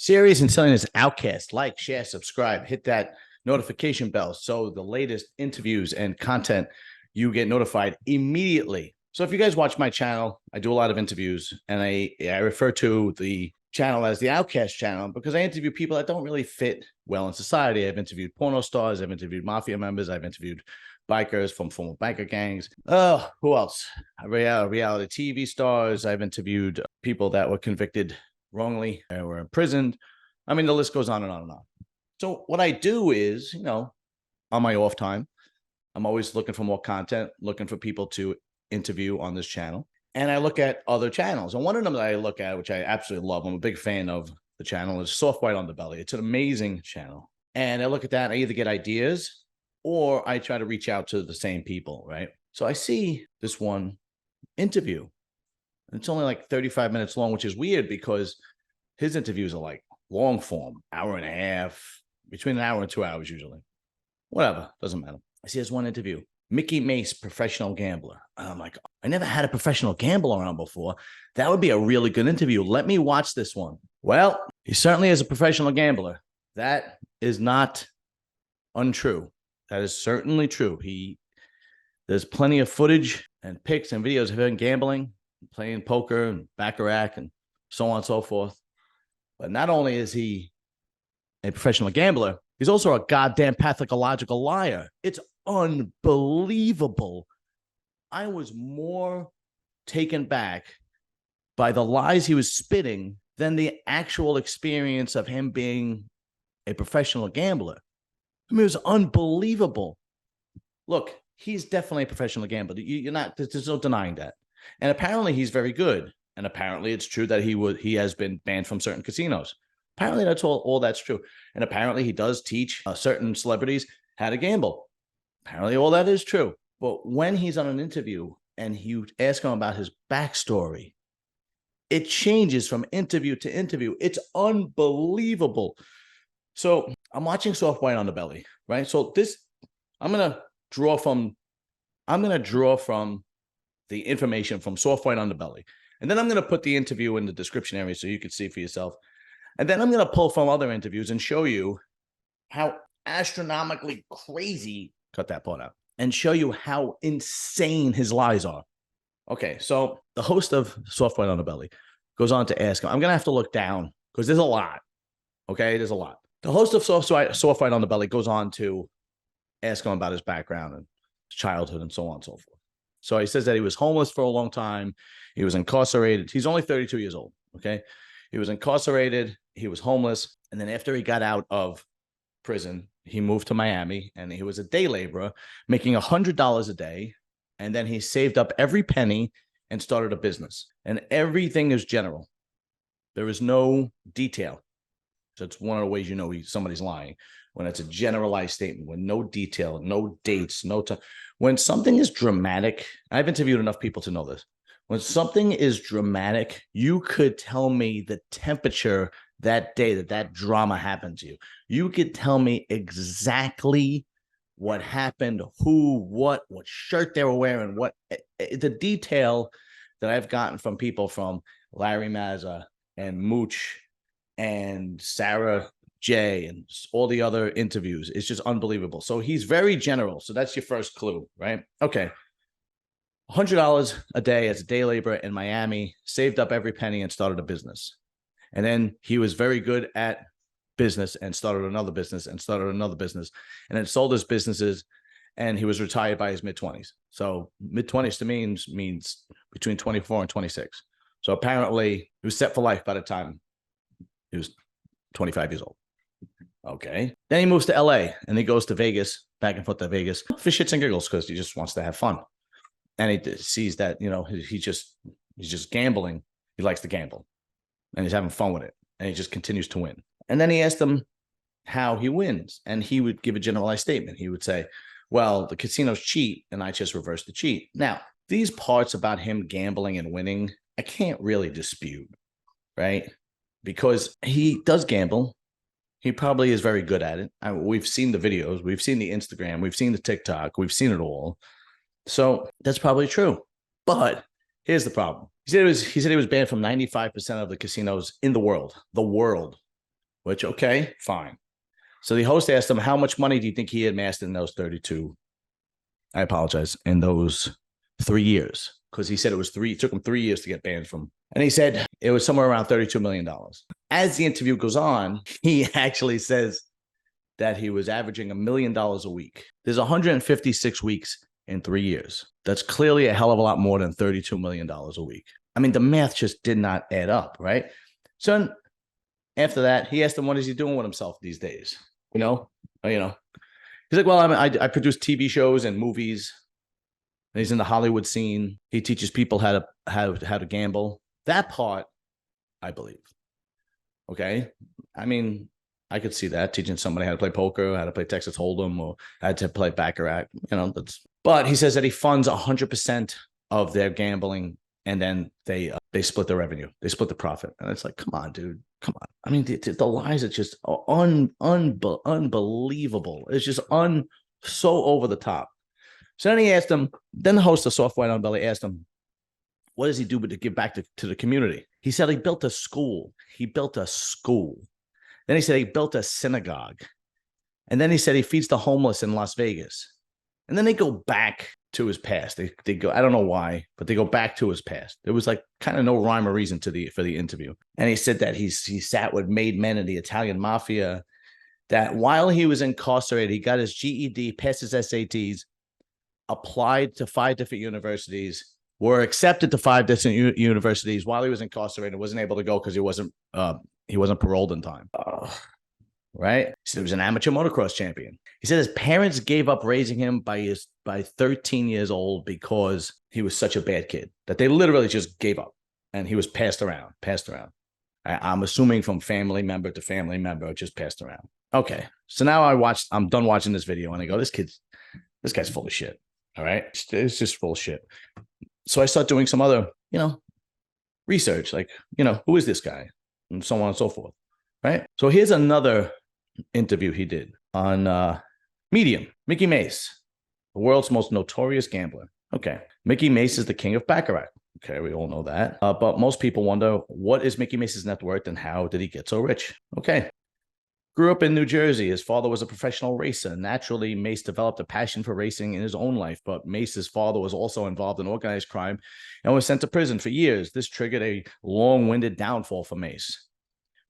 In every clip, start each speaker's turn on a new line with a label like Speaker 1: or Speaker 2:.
Speaker 1: Serious and Silliness Outcast. Like, share, subscribe, hit that notification bell so the latest interviews and content you get notified immediately. So if you guys watch my channel, I do a lot of interviews, and I refer to the channel as the Outcast channel because I interview people that don't really fit well in society. I've interviewed porno stars, I've interviewed mafia members, I've interviewed bikers from former biker gangs. Who else? Reality TV stars. I've interviewed people that were convicted wrongly and were imprisoned. I mean, the list goes on and on and on. So what I do is, on my off time, I'm always looking for more content, looking for people to interview on this channel. And I look at other channels. And one of them that I look at, which I absolutely love, I'm a big fan of the channel, is Soft White Underbelly. It's an amazing channel. And I look at that, and I either get ideas or I try to reach out to the same people, right? So I see this one interview. And it's only like 35 minutes long, which is weird because his interviews are like long form, hour and a half, between an hour and 2 hours usually. Whatever, doesn't matter. I see this one interview, Mikki Mase, professional gambler. And I'm like, I never had a professional gambler around before. That would be a really good interview. Let me watch this one. Well, he certainly is a professional gambler. That is not untrue. That is certainly true. There's plenty of footage and pics and videos of him gambling, playing poker and baccarat and so on and so forth. But not only is he a professional gambler, he's also a goddamn pathological liar. It's unbelievable. I was more taken back by the lies he was spitting than the actual experience of him being a professional gambler. I mean, it was unbelievable. Look, he's definitely a professional gambler. There's no denying that. And apparently he's very good. And apparently it's true that he has been banned from certain casinos. Apparently that's all that's true. And apparently he does teach certain celebrities how to gamble. Apparently all that is true. But when he's on an interview and you ask him about his backstory, it changes from interview to interview. It's unbelievable. So I'm watching Soft White Underbelly, right? So I'm going to draw from the information from Soft White Underbelly. And then I'm going to put the interview in the description area so you can see for yourself. And then I'm going to pull from other interviews and show you how astronomically crazy, cut that part out, and show you how insane his lies are. Okay, so the host of Soft White Underbelly goes on to ask him, I'm going to have to look down because there's a lot. Okay, there's a lot. The host of Soft White Underbelly goes on to ask him about his background and his childhood and so on and so forth. So he says that he was homeless for a long time. He was incarcerated. He's only 32 years old, okay? He was incarcerated. He was homeless. And then after he got out of prison, he moved to Miami, and he was a day laborer making $100 a day. And then he saved up every penny and started a business. And everything is general. There is no detail. So it's one of the ways you know somebody's lying, when it's a generalized statement, with no detail, no dates, no time. When something is dramatic, I've interviewed enough people to know this. When something is dramatic, you could tell me the temperature that day that drama happened to you. You could tell me exactly what happened, who, what shirt they were wearing, what the detail that I've gotten from people from Larry Mazza and Mooch and Sarah J and all the other interviews. It's just unbelievable. So he's very general. So that's your first clue, right? Okay. $100 a day as a day laborer in Miami, saved up every penny and started a business. And then he was very good at business and started another business and started another business and then sold his businesses, and he was retired by his mid-20s. So mid-20s to me means between 24 and 26. So apparently he was set for life by the time he was 25 years old. Okay. Then he moves to LA and he goes to Vegas, back and forth to Vegas for shits and giggles because he just wants to have fun. And he sees that, he's just gambling. He likes to gamble and he's having fun with it. And he just continues to win. And then he asked him how he wins. And he would give a generalized statement. He would say, well, the casinos cheat and I just reverse the cheat. Now, these parts about him gambling and winning, I can't really dispute, right? Because he does gamble. He probably is very good at it. We've seen the videos. We've seen the Instagram. We've seen the TikTok. We've seen it all. So that's probably true. But here's the problem. He said he was banned from 95% of the casinos in the world. The world. which, okay, fine. So the host asked him, how much money do you think he had amassed in those 32? I apologize. In those 3 years, because he said it took him 3 years to get banned from. And he said it was somewhere around $32 million. As the interview goes on, he actually says that he was averaging $1 million a week. There's 156 weeks in 3 years. That's clearly a hell of a lot more than $32 million a week. I mean, the math just did not add up, right? So after that, he asked him, what is he doing with himself these days? He's like, well, I produce TV shows and movies. And he's in the Hollywood scene. He teaches people how to gamble. That part, I believe. Okay. I mean, I could see that, teaching somebody how to play poker, how to play Texas Hold'em, or how to play Baccarat. But he says that he funds 100% of their gambling, and then they split the revenue. They split the profit. And it's like, come on, dude. Come on. I mean, the lies are just unbelievable. It's just so over the top. So then he asked him, then the host of Soft White Underbelly asked him, what does he do to give back to the community? He said he built a school. Then he said he built a synagogue. And then he said he feeds the homeless in Las Vegas. And then they go back to his past. They go, I don't know why, but they go back to his past. There was like kind of no rhyme or reason for the interview. And he said that he sat with made men in the Italian mafia, that while he was incarcerated, he got his GED, passed his SATs, applied to 5 different universities, were accepted to 5 different universities while he was incarcerated, wasn't able to go because he wasn't paroled in time. Right? He said he was an amateur motocross champion. He said his parents gave up raising him by 13 years old because he was such a bad kid, that they literally just gave up, and he was passed around. I'm assuming from family member to family member, just passed around. Okay. So now I'm done watching this video, and I go, this guy's full of shit. All right. It's just full of shit. So I start doing some other, research, like, who is this guy? And so on and so forth. Right. So here's another interview he did on Medium. Mikki Mase, the world's most notorious gambler. Okay. Mikki Mase is the king of Baccarat. Okay. We all know that. But most people wonder, what is Mikki Mase's net worth and how did he get so rich? Okay. Grew up in New Jersey. His father was a professional racer. Naturally, Mase developed a passion for racing in his own life, but Mase's father was also involved in organized crime and was sent to prison for years. This triggered a long-winded downfall for Mase.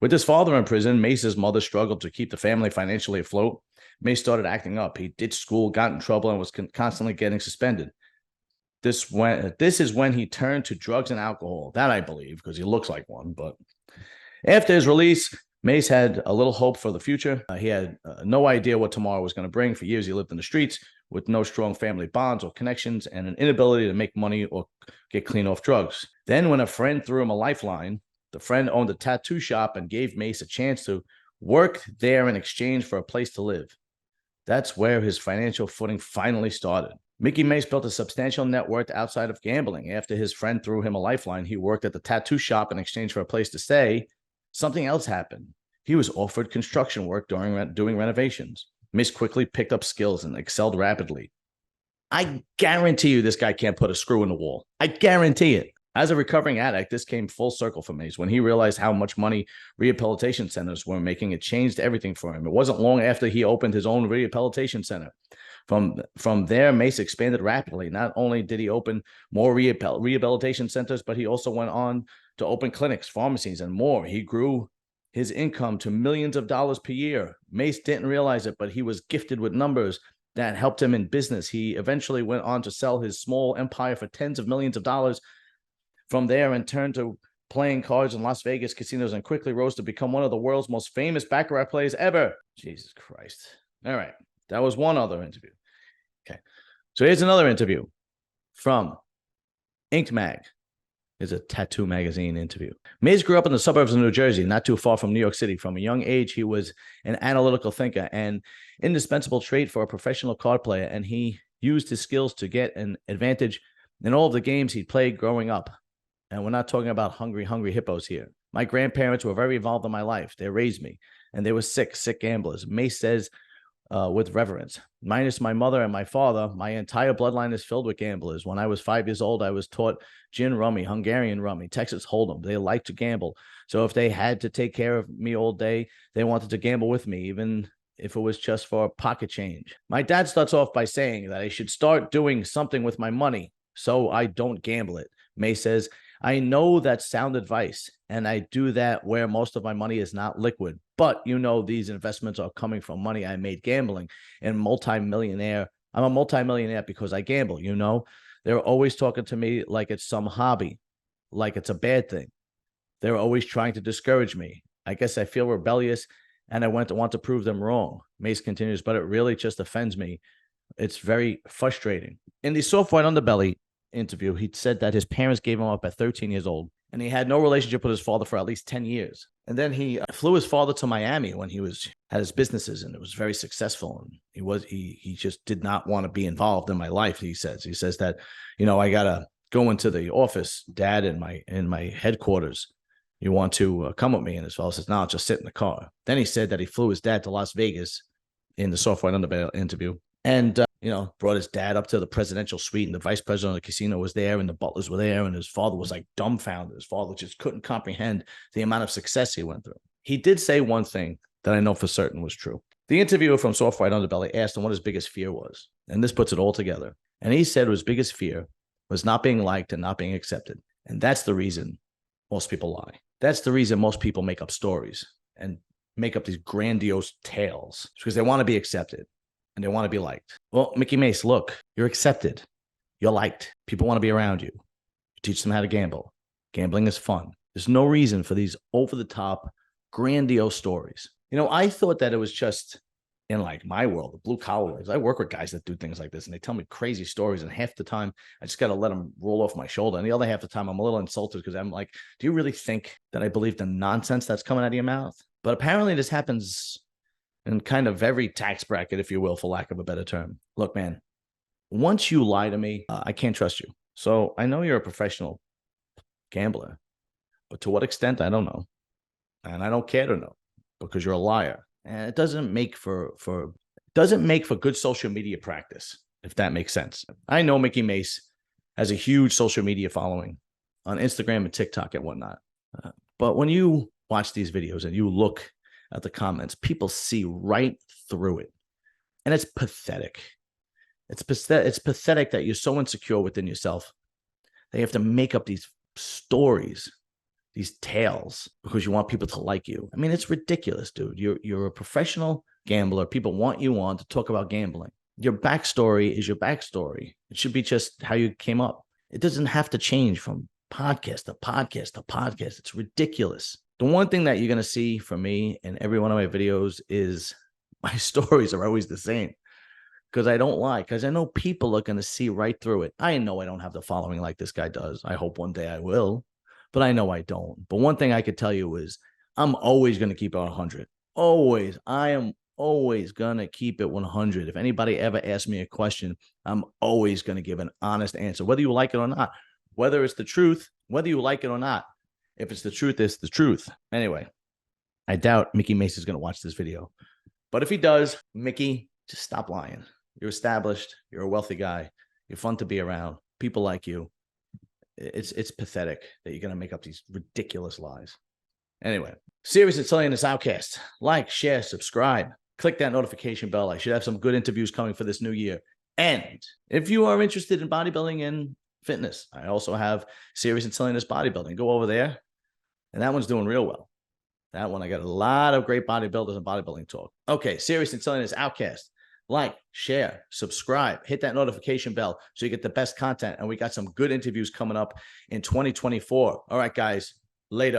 Speaker 1: With his father in prison, Mase's mother struggled to keep the family financially afloat. Mase started acting up. He ditched school, got in trouble, and was constantly getting suspended. This is when he turned to drugs and alcohol. That I believe, because he looks like one. But after his release, Mase had a little hope for the future. He had no idea what tomorrow was going to bring. For years, he lived in the streets with no strong family bonds or connections and an inability to make money or get clean off drugs. Then when a friend threw him a lifeline, the friend owned a tattoo shop and gave Mase a chance to work there in exchange for a place to live. That's where his financial footing finally started. Mikki Mase built a substantial net worth outside of gambling. After his friend threw him a lifeline, he worked at the tattoo shop in exchange for a place to stay. Something else happened. He was offered construction work doing renovations. Mase quickly picked up skills and excelled rapidly. I guarantee you this guy can't put a screw in the wall. I guarantee it. As a recovering addict, this came full circle for Mase. When he realized how much money rehabilitation centers were making, it changed everything for him. It wasn't long after he opened his own rehabilitation center. From there, Mase expanded rapidly. Not only did he open more rehabilitation centers, but he also went on to open clinics, pharmacies, and more. He grew his income to millions of dollars per year. Mase didn't realize it, but he was gifted with numbers that helped him in business. He eventually went on to sell his small empire for tens of millions of dollars from there and turned to playing cards in Las Vegas casinos and quickly rose to become one of the world's most famous Baccarat players ever. Jesus Christ. All right. That was one other interview. Okay. So here's another interview from Inked Mag. Is a tattoo magazine interview. Mase grew up in the suburbs of New Jersey, not too far from New York City. From a young age, he was an analytical thinker and indispensable trait for a professional card player, and he used his skills to get an advantage in all of the games he played growing up. And we're not talking about hungry hippos here. My grandparents were very involved in my life. They raised me, and they were sick gamblers. Mase says with reverence. Minus my mother and my father, my entire bloodline is filled with gamblers. When I was 5 years old, I was taught gin rummy, Hungarian rummy, Texas Hold'em. They like to gamble. So if they had to take care of me all day, they wanted to gamble with me, even if it was just for pocket change. My dad starts off by saying that I should start doing something with my money so I don't gamble it. May says, I know that's sound advice, and I do that where most of my money is not liquid. But, these investments are coming from money I made gambling, and multimillionaire. I'm a multimillionaire because I gamble, They're always talking to me like it's some hobby, like it's a bad thing. They're always trying to discourage me. I guess I feel rebellious, and I want to prove them wrong. Mace continues, but it really just offends me. It's very frustrating. In the Soft White Underbelly interview, he said that his parents gave him up at 13 years old, and he had no relationship with his father for at least 10 years. And then he flew his father to Miami when he had his businesses, and it was very successful. And he just did not want to be involved in my life. He says that, I gotta go into the office, Dad, in my headquarters. You want to come with me? And his father says, no, I'll just sit in the car. Then he said that he flew his dad to Las Vegas in the Soft White Underbelly interview, and brought his dad up to the presidential suite, and the vice president of the casino was there, and the butlers were there, and his father was like dumbfounded. His father just couldn't comprehend the amount of success he went through. He did say one thing that I know for certain was true. The interviewer from Soft White Underbelly asked him what his biggest fear was, and this puts it all together. And he said his biggest fear was not being liked and not being accepted. And that's the reason most people lie. That's the reason most people make up stories and make up these grandiose tales, because they want to be accepted. And they want to be liked. Well, Mikki Mase, look, you're accepted. You're liked. People want to be around you. You teach them how to gamble. Gambling is fun. There's no reason for these over-the-top, grandiose stories. I thought that it was just in like my world, the blue collar world. I work with guys that do things like this, and they tell me crazy stories, and half the time I just got to let them roll off my shoulder. And the other half the time I'm a little insulted because I'm like, do you really think that I believe the nonsense that's coming out of your mouth? But apparently this happens in kind of every tax bracket, if you will, for lack of a better term. Look, man, once you lie to me, I can't trust you. So I know you're a professional gambler, but to what extent, I don't know. And I don't care to know, because you're a liar. And it doesn't make for good social media practice, if that makes sense. I know Mikki Mase has a huge social media following on Instagram and TikTok and whatnot. But when you watch these videos and you look at the comments, people see right through it. And it's pathetic. It's pathetic that you're so insecure within yourself that you have to make up these stories, these tales, because you want people to like you. I mean, it's ridiculous, dude. You're a professional gambler. People want you on to talk about gambling. Your backstory is your backstory. It should be just how you came up. It doesn't have to change from podcast to podcast to podcast. It's ridiculous. The one thing that you're going to see from me in every one of my videos is my stories are always the same, because I don't lie, because I know people are going to see right through it. I know I don't have the following like this guy does. I hope one day I will, but I know I don't. But one thing I could tell you is I'm always going to keep it 100. Always. I am always going to keep it 100. If anybody ever asks me a question, I'm always going to give an honest answer, whether you like it or not, whether it's the truth, whether you like it or not. If it's the truth, it's the truth. Anyway, I doubt Mikki Mase is going to watch this video. But if he does, Mikki, just stop lying. You're established. You're a wealthy guy. You're fun to be around. People like you. It's pathetic that you're going to make up these ridiculous lies. Anyway, Serious and Silliness Outcast. Like, share, subscribe. Click that notification bell. I should have some good interviews coming for this new year. And if you are interested in bodybuilding and fitness, I also have Serious and Silliness Bodybuilding. Go over there. And that one's doing real well. That one, I got a lot of great bodybuilders and bodybuilding talk. Okay, Serious and Silliness Outcast. Like, share, subscribe, hit that notification bell so you get the best content. And we got some good interviews coming up in 2024. All right, guys, later.